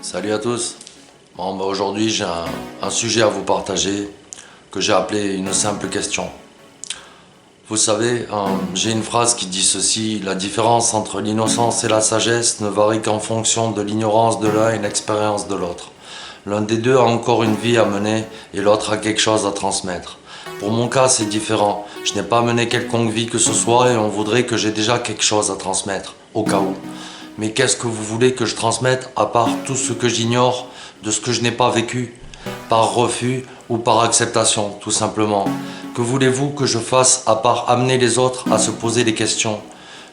Salut à tous. Aujourd'hui j'ai un sujet à vous partager que j'ai appelé une simple question. Vous savez, j'ai une phrase qui dit ceci: la différence entre l'innocence et la sagesse ne varie qu'en fonction de l'ignorance de l'un et l'expérience de l'autre. L'un des deux a encore une vie à mener et l'autre a quelque chose à transmettre. Pour mon cas, c'est différent. Je n'ai pas mené quelconque vie que ce soit et on voudrait que j'ai déjà quelque chose à transmettre, au cas où. Mais qu'est-ce que vous voulez que je transmette à part tout ce que j'ignore de ce que je n'ai pas vécu, par refus ou par acceptation, tout simplement? Que voulez-vous que je fasse à part amener les autres à se poser des questions?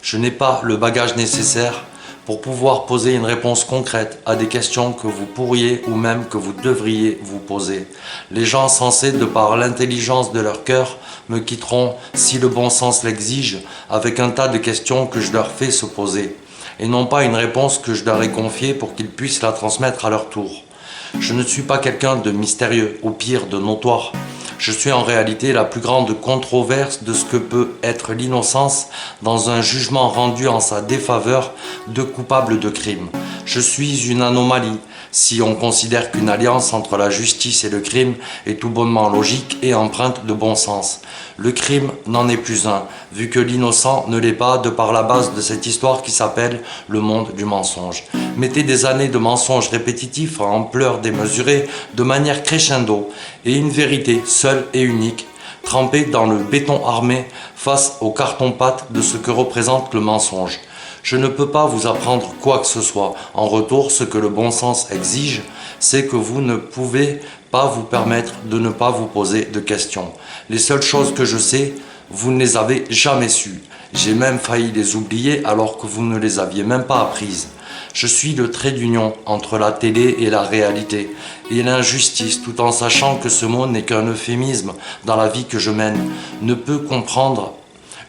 Je n'ai pas le bagage nécessaire pour pouvoir poser une réponse concrète à des questions que vous pourriez ou même que vous devriez vous poser. Les gens censés, de par l'intelligence de leur cœur, me quitteront, si le bon sens l'exige, avec un tas de questions que je leur fais se poser, et non pas une réponse que je leur ai confiée pour qu'ils puissent la transmettre à leur tour. Je ne suis pas quelqu'un de mystérieux, au pire de notoire. Je suis en réalité la plus grande controverse de ce que peut être l'innocence dans un jugement rendu en sa défaveur de coupable de crime. Je suis une anomalie, si on considère qu'une alliance entre la justice et le crime est tout bonnement logique et empreinte de bon sens. Le crime n'en est plus un, vu que l'innocent ne l'est pas de par la base de cette histoire qui s'appelle le monde du mensonge. Mettez des années de mensonges répétitifs à ampleur démesurée, de manière crescendo, et une vérité seule et unique, trempée dans le béton armé face au carton-pâte de ce que représente le mensonge. Je ne peux pas vous apprendre quoi que ce soit. En retour, ce que le bon sens exige, c'est que vous ne pouvez pas vous permettre de ne pas vous poser de questions. Les seules choses que je sais, vous ne les avez jamais sues. J'ai même failli les oublier alors que vous ne les aviez même pas apprises. Je suis le trait d'union entre la télé et la réalité, et l'injustice, tout en sachant que ce mot n'est qu'un euphémisme dans la vie que je mène, ne peut comprendre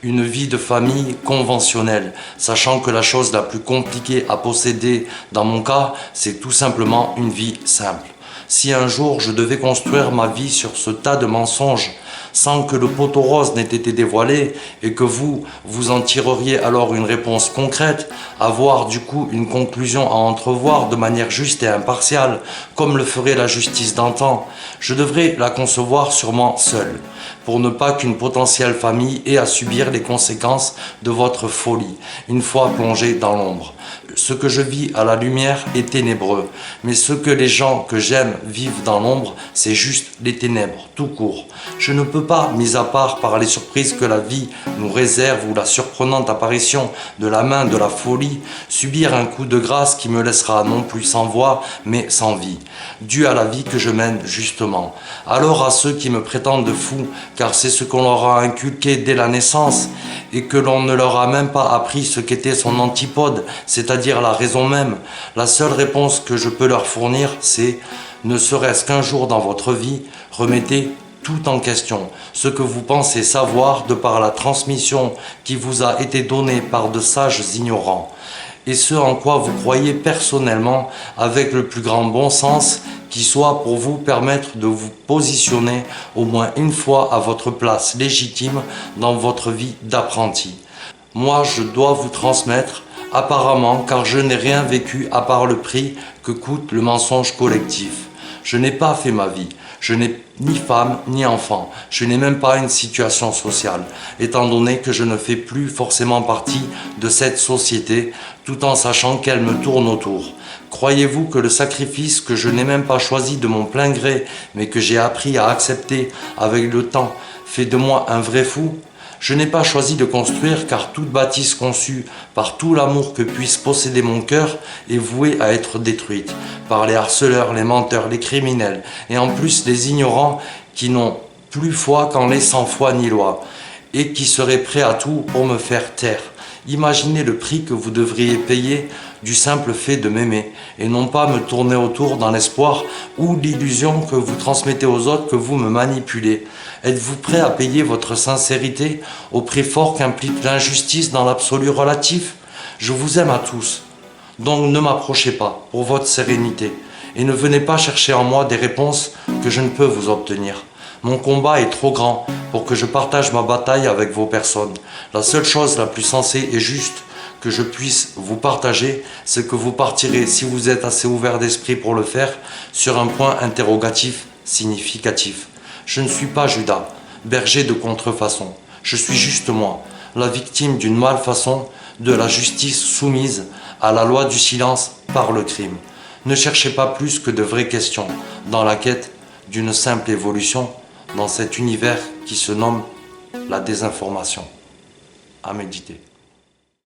une vie de famille conventionnelle, sachant que la chose la plus compliquée à posséder dans mon cas, c'est tout simplement une vie simple. Si un jour je devais construire ma vie sur ce tas de mensonges, sans que le poteau rose n'ait été dévoilé et que vous en tireriez alors une réponse concrète, avoir du coup une conclusion à entrevoir de manière juste et impartiale, comme le ferait la justice d'antan, je devrais la concevoir sûrement seule, pour ne pas qu'une potentielle famille ait à subir les conséquences de votre folie, une fois plongée dans l'ombre. Ce que je vis à la lumière est ténébreux, mais ce que les gens que j'aime vivent dans l'ombre, c'est juste les ténèbres, tout court. Je ne peux pas, mis à part par les surprises que la vie nous réserve ou la surprenante apparition de la main de la folie, subir un coup de grâce qui me laissera non plus sans voix, mais sans vie, dû à la vie que je mène justement. Alors à ceux qui me prétendent fous, car c'est ce qu'on leur a inculqué dès la naissance, et que l'on ne leur a même pas appris ce qu'était son antipode, c'est-à-dire la raison même, la seule réponse que je peux leur fournir, c'est: ne serait-ce qu'un jour dans votre vie, remettez tout en question, ce que vous pensez savoir de par la transmission qui vous a été donnée par de sages ignorants, et ce en quoi vous croyez personnellement, avec le plus grand bon sens qui soit, pour vous permettre de vous positionner au moins une fois à votre place légitime dans votre vie d'apprenti. Moi, je dois vous transmettre, apparemment, car je n'ai rien vécu à part le prix que coûte le mensonge collectif. Je n'ai pas fait ma vie. Je n'ai ni femme ni enfant. Je n'ai même pas une situation sociale, étant donné que je ne fais plus forcément partie de cette société, tout en sachant qu'elle me tourne autour. Croyez-vous que le sacrifice que je n'ai même pas choisi de mon plein gré, mais que j'ai appris à accepter avec le temps, fait de moi un vrai fou? Je n'ai pas choisi de construire, car toute bâtisse conçue par tout l'amour que puisse posséder mon cœur est vouée à être détruite par les harceleurs, les menteurs, les criminels, et en plus les ignorants qui n'ont plus foi qu'en les sans foi ni loi, et qui seraient prêts à tout pour me faire taire. Imaginez le prix que vous devriez payer du simple fait de m'aimer, et non pas me tourner autour dans l'espoir ou l'illusion que vous transmettez aux autres que vous me manipulez. Êtes-vous prêt à payer votre sincérité au prix fort qu'implique l'injustice dans l'absolu relatif? Je vous aime à tous, donc ne m'approchez pas pour votre sérénité, et ne venez pas chercher en moi des réponses que je ne peux vous obtenir. Mon combat est trop grand pour que je partage ma bataille avec vos personnes. La seule chose la plus sensée et juste que je puisse vous partager, c'est que vous partirez, si vous êtes assez ouvert d'esprit pour le faire, sur un point interrogatif significatif. Je ne suis pas Judas, berger de contrefaçon. Je suis juste moi, la victime d'une malfaçon, de la justice soumise à la loi du silence par le crime. Ne cherchez pas plus que de vraies questions dans la quête d'une simple évolution dans cet univers qui se nomme la désinformation. À méditer.